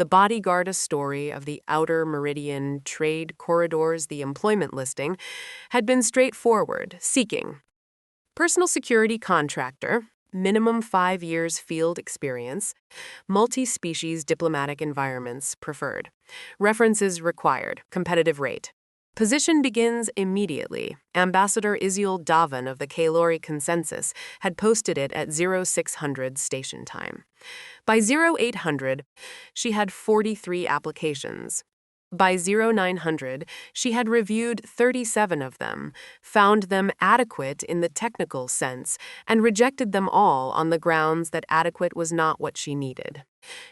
The Bodyguard, a story of the outer meridian trade corridors, the employment listing, had been straightforward, seeking personal security contractor, minimum 5 years field experience, multi-species diplomatic environments preferred, references required, competitive rate. Position begins immediately. Ambassador Yseult Davan of the Kalori Consensus had posted it at 0600 station time. By 0800, she had 43 applications. By 0900, she had reviewed 37 of them, found them adequate in the technical sense, and rejected them all on the grounds that adequate was not what she needed.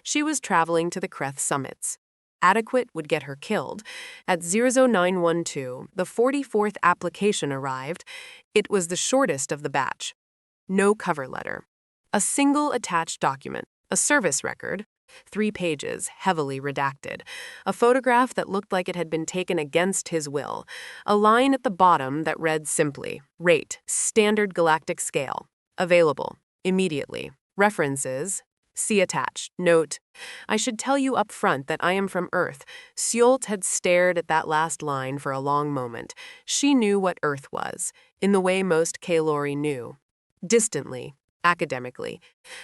She was traveling to the Kreth summits. Adequate would get her killed. At 00912, the 44th application arrived. It was the shortest of the batch. No cover letter. A single attached document, a service record, 3 pages, heavily redacted, a photograph that looked like it had been taken against his will, a line at the bottom that read simply, rate, standard galactic scale, available, immediately, references, see attached. Note, I should tell you up front that I am from Earth. Yseult had stared at that last line for a long moment. She knew what Earth was, in the way most Kalori knew. Distantly, academically,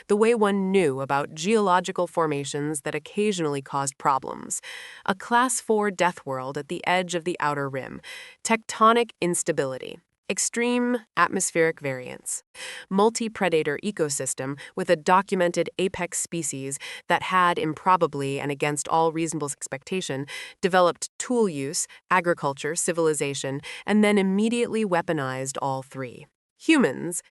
the way one knew about geological formations that occasionally caused problems. A Class 4 death world at the edge of the outer rim. Tectonic instability. Extreme atmospheric variance. Multi-predator ecosystem with a documented apex species that had, improbably and against all reasonable expectation, developed tool use, agriculture, civilization, and then immediately weaponized all 3. Humans,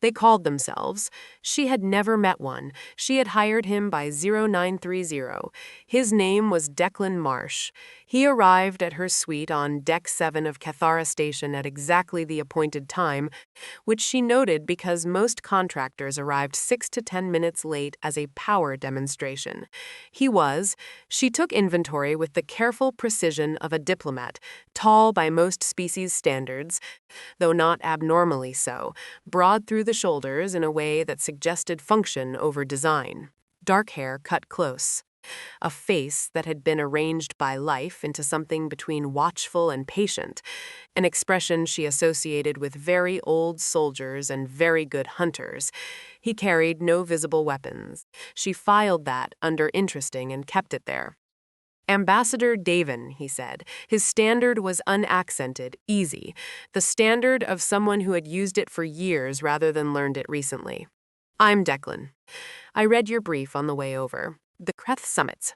they called themselves. She had never met one. She had hired him by 0930. His name was Declan Marsh. He arrived at her suite on Deck 7 of Cathara Station at exactly the appointed time, which she noted because most contractors arrived 6 to 10 minutes late as a power demonstration. She took inventory with the careful precision of a diplomat, tall by most species standards, though not abnormally so, broad through the shoulders in a way that suggested function over design. Dark hair cut close. A face that had been arranged by life into something between watchful and patient, an expression she associated with very old soldiers and very good hunters. He carried no visible weapons. She filed that under interesting and kept it there. Ambassador Davan, he said. His standard was unaccented, easy, the standard of someone who had used it for years rather than learned it recently. I'm Declan. I read your brief on the way over. The Kreth Summits.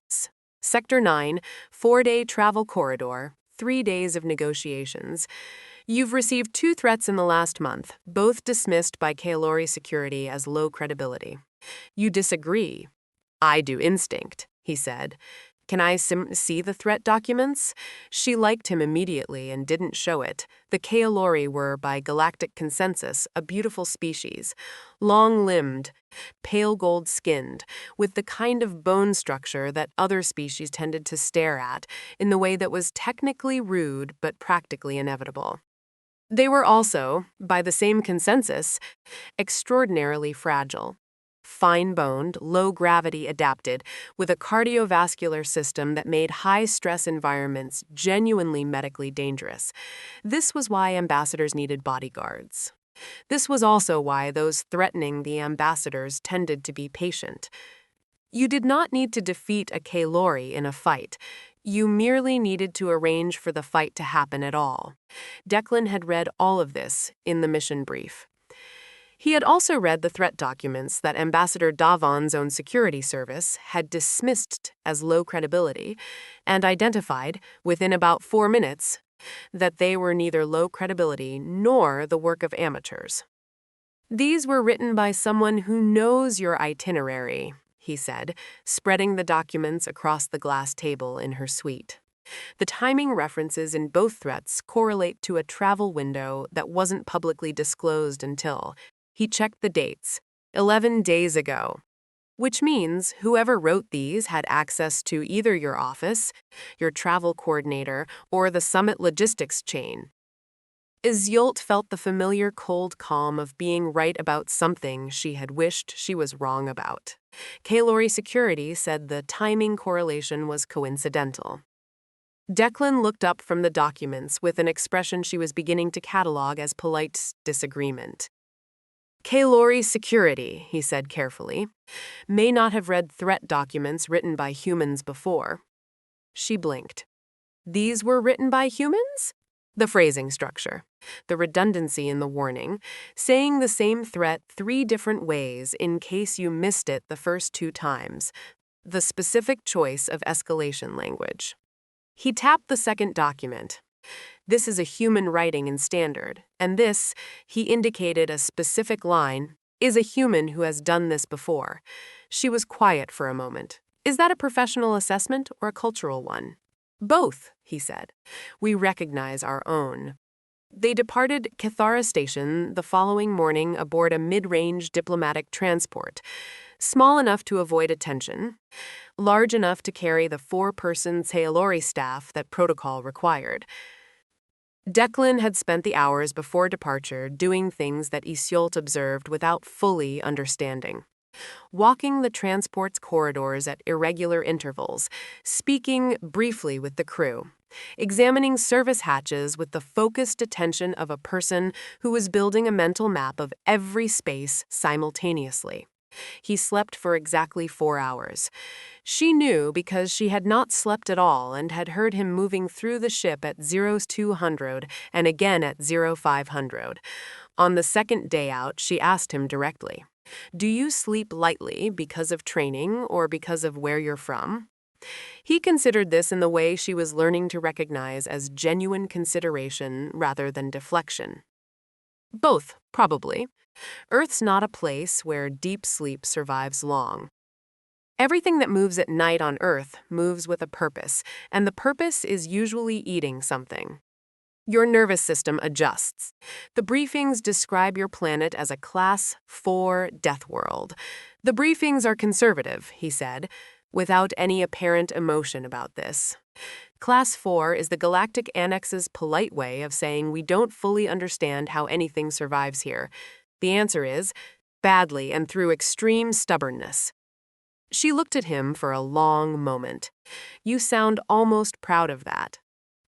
Sector 9, 4-day travel corridor, 3 days of negotiations. You've received 2 threats in the last month, both dismissed by Kalori Security as low credibility. You disagree. I do instinct, he said. Can I see the threat documents? She liked him immediately and didn't show it. The Kalori were, by galactic consensus, a beautiful species. Long-limbed, pale gold-skinned, with the kind of bone structure that other species tended to stare at, in the way that was technically rude but practically inevitable. They were also, by the same consensus, extraordinarily fragile. Fine-boned, low-gravity adapted, with a cardiovascular system that made high-stress environments genuinely medically dangerous. This was why ambassadors needed bodyguards. This was also why those threatening the ambassadors tended to be patient. You did not need to defeat a Kalori in a fight. You merely needed to arrange for the fight to happen at all. Declan had read all of this in the mission brief. He had also read the threat documents that Ambassador Davan's own security service had dismissed as low credibility and identified, within about 4 minutes, that they were neither low credibility nor the work of amateurs. These were written by someone who knows your itinerary, he said, spreading the documents across the glass table in her suite. The timing references in both threats correlate to a travel window that wasn't publicly disclosed until he checked the dates, 11 days ago, which means whoever wrote these had access to either your office, your travel coordinator, or the summit logistics chain. Yseult felt the familiar cold calm of being right about something she had wished she was wrong about. Kalori Security said the timing correlation was coincidental. Declan looked up from the documents with an expression she was beginning to catalog as polite disagreement. Kalori Security, he said carefully, may not have read threat documents written by humans before. She blinked. These were written by humans? The phrasing structure, the redundancy in the warning, saying the same threat 3 different ways in case you missed it the first 2 times, the specific choice of escalation language. He tapped the second document. This is a human writing in standard, and this, he indicated a specific line, is a human who has done this before. She was quiet for a moment. Is that a professional assessment or a cultural one? Both, he said. We recognize our own. They departed Cathara Station the following morning aboard a mid-range diplomatic transport, small enough to avoid attention, large enough to carry the 4-person Tsaelori staff that protocol required. Declan had spent the hours before departure doing things that Yseult observed without fully understanding. Walking the transport's corridors at irregular intervals, speaking briefly with the crew, examining service hatches with the focused attention of a person who was building a mental map of every space simultaneously. He slept for exactly 4 hours. She knew because she had not slept at all and had heard him moving through the ship at 0200 and again at 0500. On the second day out, she asked him directly, "Do you sleep lightly because of training or because of where you're from?" He considered this in the way she was learning to recognize as genuine consideration rather than deflection. Both, probably. Earth's not a place where deep sleep survives long. Everything that moves at night on Earth moves with a purpose, and the purpose is usually eating something. Your nervous system adjusts. The briefings describe your planet as a Class 4 death world. The briefings are conservative, he said, without any apparent emotion about this. Class 4 is the Galactic Annex's polite way of saying we don't fully understand how anything survives here. The answer is, badly and through extreme stubbornness. She looked at him for a long moment. You sound almost proud of that.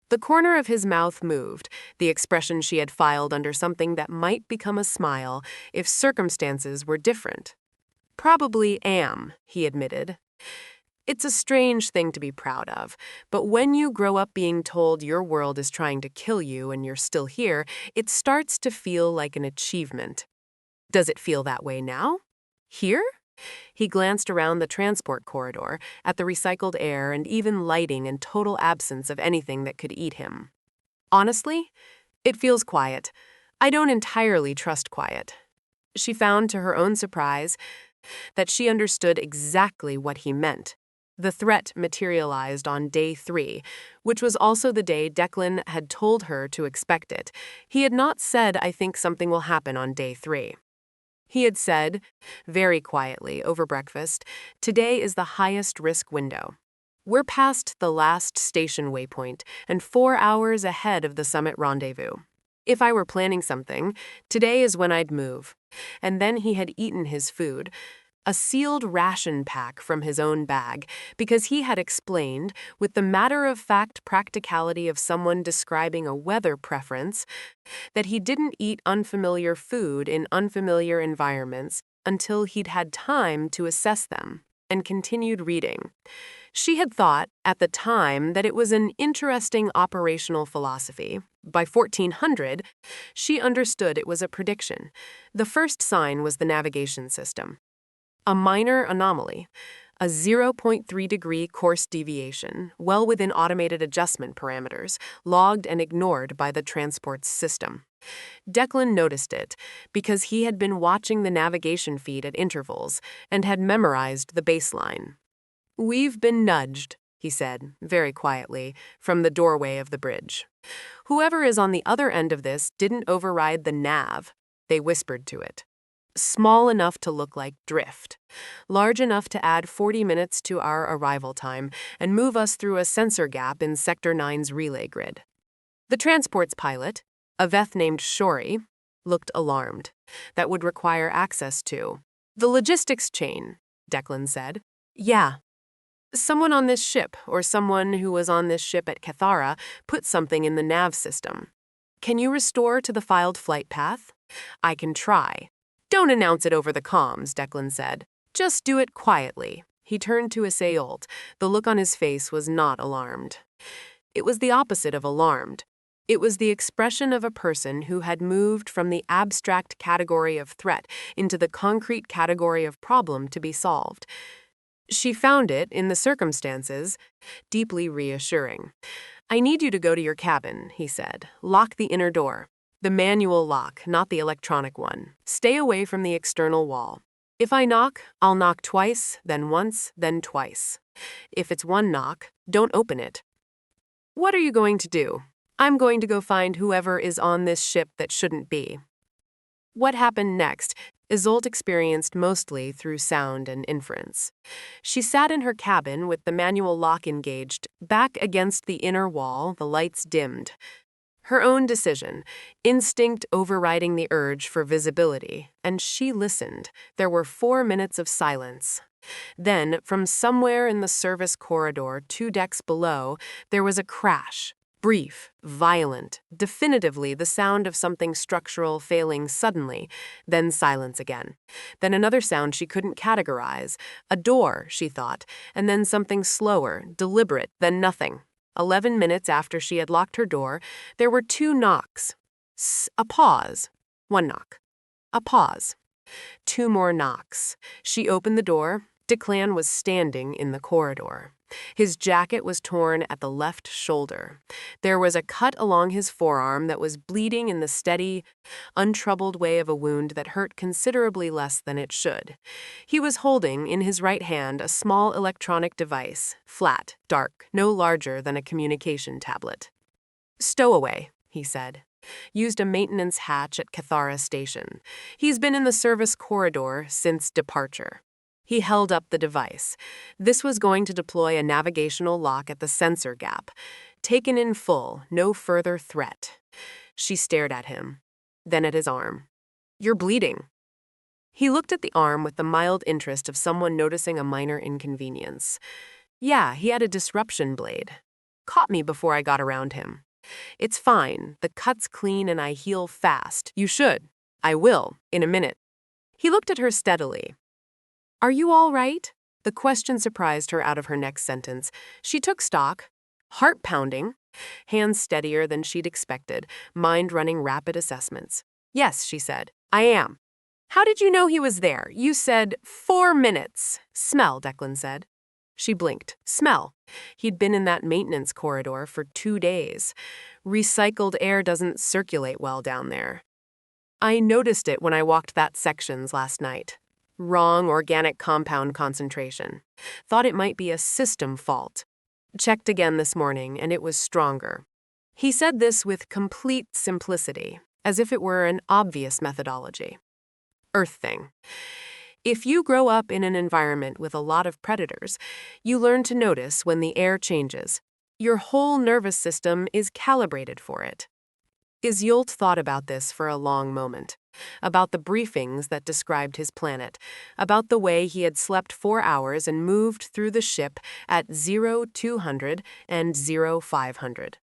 The corner of his mouth moved, the expression she had filed under something that might become a smile if circumstances were different. Probably am, he admitted. It's a strange thing to be proud of, but when you grow up being told your world is trying to kill you and you're still here, it starts to feel like an achievement. Does it feel that way now? Here? He glanced around the transport corridor, at the recycled air and even lighting and total absence of anything that could eat him. Honestly, it feels quiet. I don't entirely trust quiet. She found to her own surprise that she understood exactly what he meant. The threat materialized on day 3, which was also the day Declan had told her to expect it. He had not said, "I think something will happen on day 3. He had said, very quietly over breakfast, "Today is the highest risk window. We're past the last station waypoint and 4 hours ahead of the summit rendezvous. If I were planning something, today is when I'd move." And then he had eaten his food, a sealed ration pack from his own bag, because he had explained, with the matter-of-fact practicality of someone describing a weather preference, that he didn't eat unfamiliar food in unfamiliar environments until he'd had time to assess them, and continued reading. She had thought, at the time, that it was an interesting operational philosophy. By 1400, she understood it was a prediction. The first sign was the navigation system. A minor anomaly, a 0.3-degree course deviation, well within automated adjustment parameters, logged and ignored by the transport's system. Declan noticed it because he had been watching the navigation feed at intervals and had memorized the baseline. "We've been nudged," he said, very quietly, from the doorway of the bridge. "Whoever is on the other end of this didn't override the nav," they whispered to it. "Small enough to look like drift, large enough to add 40 minutes to our arrival time and move us through a sensor gap in Sector 9's relay grid." The transport's pilot, A Veth named Shori looked alarmed. That would require access to the logistics chain, Declan said. Yeah. Someone on this ship, or someone who was on this ship at Cathara, put something in the nav system. Can you restore to the filed flight path? I can try. Don't announce it over the comms, Declan said. Just do it quietly. He turned to Yseult. The look on his face was not alarmed. It was the opposite of alarmed. It was the expression of a person who had moved from the abstract category of threat into the concrete category of problem to be solved. She found it, in the circumstances, deeply reassuring. I need you to go to your cabin, he said. Lock the inner door. The manual lock, not the electronic one. Stay away from the external wall. If I knock, I'll knock twice, then once, then twice. If it's one knock, don't open it. What are you going to do? I'm going to go find whoever is on this ship that shouldn't be. What happened next, Yseult experienced mostly through sound and inference. She sat in her cabin with the manual lock engaged, back against the inner wall, the lights dimmed. Her own decision, instinct overriding the urge for visibility, and she listened. There were 4 minutes of silence. Then, from somewhere in the service corridor 2 decks below, there was a crash. Brief, violent, definitively the sound of something structural failing suddenly, then silence again. Then another sound she couldn't categorize. A door, she thought, and then something slower, deliberate, then nothing. 11 minutes after she had locked her door, there were 2 knocks. A pause. 1 knock. A pause. 2 more knocks. She opened the door. Declan was standing in the corridor. His jacket was torn at the left shoulder. There was a cut along his forearm that was bleeding in the steady, untroubled way of a wound that hurt considerably less than it should. He was holding in his right hand a small electronic device, flat, dark, no larger than a communication tablet. Stowaway, he said. Used a maintenance hatch at Cathara Station. He's been in the service corridor since departure. He held up the device. This was going to deploy a navigational lock at the sensor gap. Taken in full, no further threat. She stared at him, then at his arm. You're bleeding. He looked at the arm with the mild interest of someone noticing a minor inconvenience. Yeah, he had a disruption blade. Caught me before I got around him. It's fine. The cut's clean and I heal fast. You should. I will, in a minute. He looked at her steadily. Are you all right? The question surprised her out of her next sentence. She took stock. Heart pounding. Hands steadier than she'd expected, mind running rapid assessments. Yes, she said. I am. How did you know he was there? You said 4 minutes. Smell, Declan said. She blinked. Smell. He'd been in that maintenance corridor for 2 days. Recycled air doesn't circulate well down there. I noticed it when I walked that sections last night. Wrong organic compound concentration. Thought it might be a system fault. Checked again this morning, and it was stronger. He said this with complete simplicity, as if it were an obvious methodology. Earth thing. If you grow up in an environment with a lot of predators, you learn to notice when the air changes. Your whole nervous system is calibrated for it. Yseult thought about this for a long moment. About the briefings that described his planet, about the way he had slept 4 hours and moved through the ship at 0200 and 0500,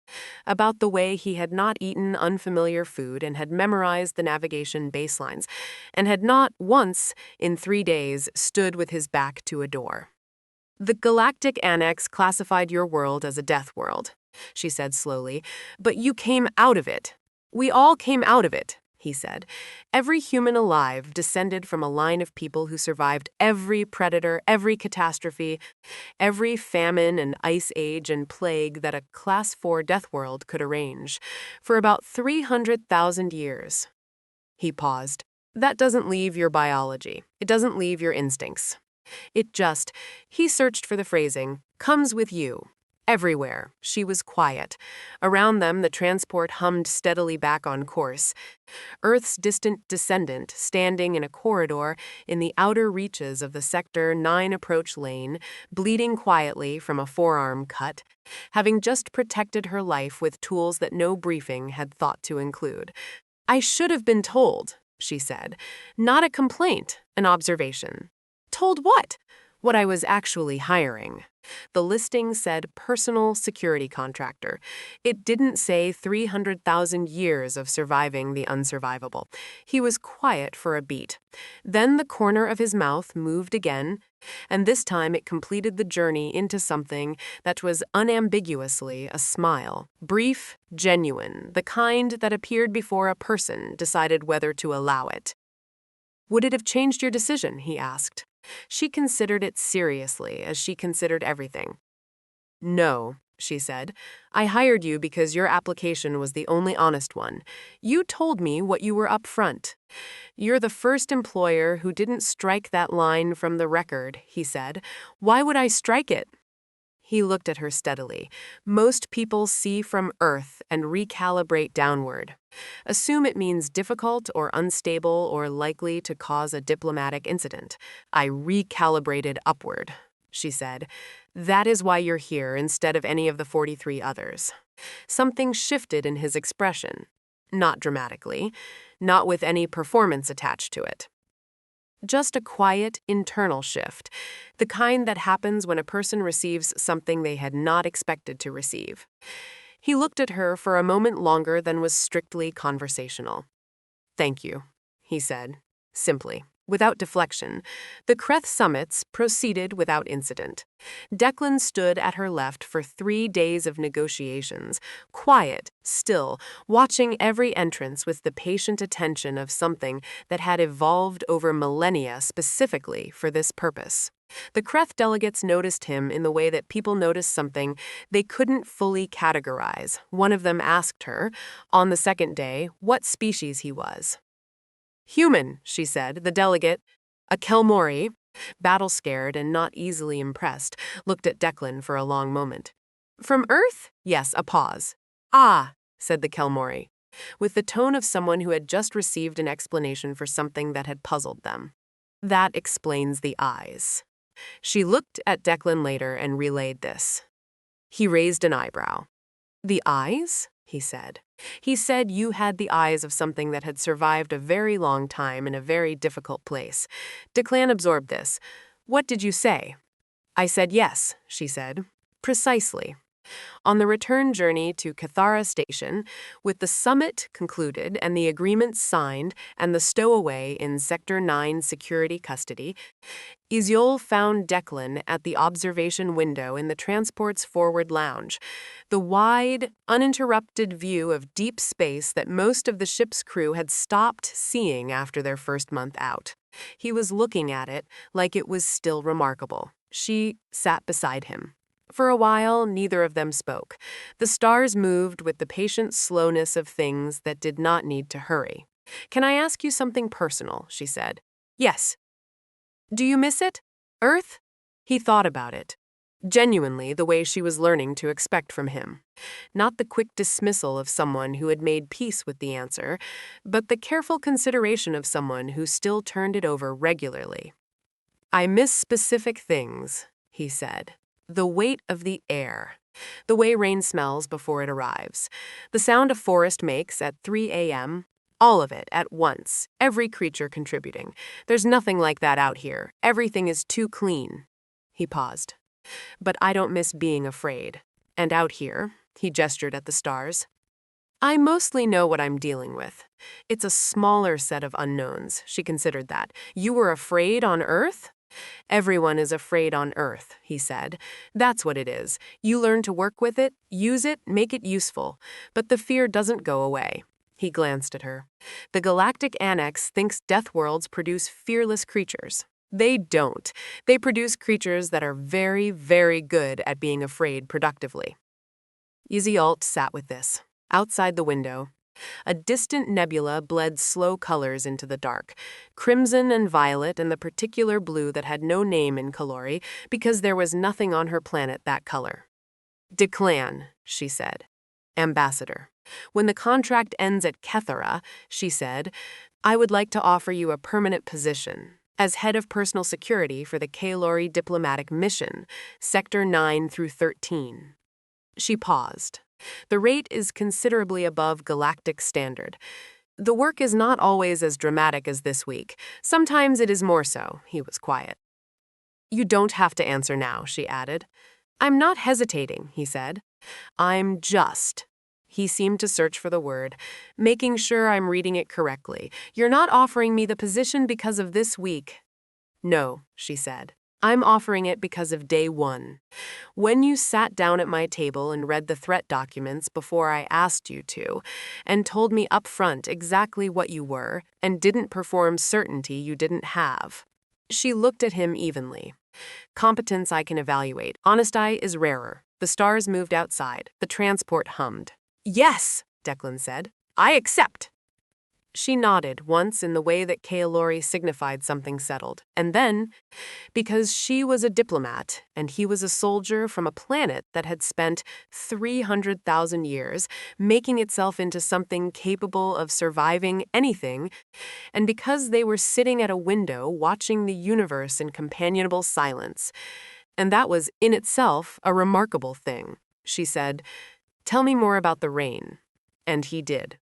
about the way he had not eaten unfamiliar food and had memorized the navigation baselines, and had not once in 3 days stood with his back to a door. The Galactic Annex classified your world as a death world, she said slowly, but you came out of it. We all came out of it, he said. Every human alive descended from a line of people who survived every predator, every catastrophe, every famine and ice age and plague that a Class 4 death world could arrange, for about 300,000 years. He paused. That doesn't leave your biology. It doesn't leave your instincts. It just, he searched for the phrasing, comes with you. Everywhere, she was quiet. Around them, the transport hummed steadily back on course. Earth's distant descendant, standing in a corridor in the outer reaches of the Sector 9 approach lane, bleeding quietly from a forearm cut, having just protected her life with tools that no briefing had thought to include. "I should have been told," she said. "Not a complaint, an observation." "Told what?" "What I was actually hiring." The listing said personal security contractor. It didn't say 300,000 years of surviving the unsurvivable. He was quiet for a beat. Then the corner of his mouth moved again, and this time it completed the journey into something that was unambiguously a smile. Brief, genuine, the kind that appeared before a person decided whether to allow it. "Would it have changed your decision?" he asked. She considered it seriously, as she considered everything. "No," she said. "I hired you because your application was the only honest one. You told me what you were up front. You're the first employer who didn't strike that line from the record," he said. "Why would I strike it?" He looked at her steadily. "Most people see from Earth and recalibrate downward. Assume it means difficult or unstable or likely to cause a diplomatic incident. I recalibrated upward," she said. "That is why you're here instead of any of the 43 others." Something shifted in his expression. Not dramatically, not with any performance attached to it. Just a quiet, internal shift, the kind that happens when a person receives something they had not expected to receive. He looked at her for a moment longer than was strictly conversational. "Thank you," he said, simply, without deflection. The Kreth summits proceeded without incident. Declan stood at her left for 3 days of negotiations, quiet, still, watching every entrance with the patient attention of something that had evolved over millennia specifically for this purpose. The Kreth delegates noticed him in the way that people notice something they couldn't fully categorize. One of them asked her, on the second day, what species he was. "Human," she said. The delegate, a Kelmori, battle-scared and not easily impressed, looked at Declan for a long moment. "From Earth?" "Yes," a pause. "Ah," said the Kelmori, with the tone of someone who had just received an explanation for something that had puzzled them. "That explains the eyes." She looked at Declan later and relayed this. He raised an eyebrow. "The eyes?" he said. "He said you had the eyes of something that had survived a very long time in a very difficult place." Declan absorbed this. "What did you say?" "I said yes," she said. "Precisely." On the return journey to Cathara Station, with the summit concluded and the agreement signed and the stowaway in Sector 9 security custody, Yseult found Declan at the observation window in the transport's forward lounge, the wide, uninterrupted view of deep space that most of the ship's crew had stopped seeing after their first month out. He was looking at it like it was still remarkable. She sat beside him. For a while, neither of them spoke. The stars moved with the patient slowness of things that did not need to hurry. "Can I ask you something personal?" she said. "Yes." "Do you miss it? Earth?" He thought about it. Genuinely, the way she was learning to expect from him. Not the quick dismissal of someone who had made peace with the answer, but the careful consideration of someone who still turned it over regularly. "I miss specific things," he said. "The weight of the air. The way rain smells before it arrives. The sound a forest makes at 3 a.m. All of it at once, every creature contributing. There's nothing like that out here. Everything is too clean." He paused. "But I don't miss being afraid. And out here," he gestured at the stars, "I mostly know what I'm dealing with. It's a smaller set of unknowns." She considered that. "You were afraid on Earth?" "Everyone is afraid on Earth," he said. "That's what it is. You learn to work with it, use it, make it useful. But the fear doesn't go away." He glanced at her. "The Galactic Annex thinks death worlds produce fearless creatures. They don't. They produce creatures that are very, very good at being afraid productively." Yseult sat with this. Outside the window, a distant nebula bled slow colors into the dark, crimson and violet and the particular blue that had no name in Kalori because there was nothing on her planet that color. Declan, she said. Ambassador. When the contract ends at Kethera, she said, I would like to offer you a permanent position as head of personal security for the Kaelori diplomatic mission, Sector 9 through 13. She paused. The rate is considerably above Galactic standard. The work is not always as dramatic as this week. Sometimes it is more so. He was quiet. You don't have to answer now, she added. I'm not hesitating, he said. I'm just. He seemed to search for the word, making sure I'm reading it correctly. You're not offering me the position because of this week. No, she said. I'm offering it because of day 1. When you sat down at my table and read the threat documents before I asked you to, and told me up front exactly what you were, and didn't perform certainty you didn't have. She looked at him evenly. Competence I can evaluate. Honesty is rarer. The stars moved outside. The transport hummed. Yes, Declan said. I accept. She nodded once in the way that Kaelori signified something settled, and then, because she was a diplomat and he was a soldier from a planet that had spent 300,000 years making itself into something capable of surviving anything, and because they were sitting at a window watching the universe in companionable silence, and that was in itself a remarkable thing, she said, Tell me more about the rain. And he did.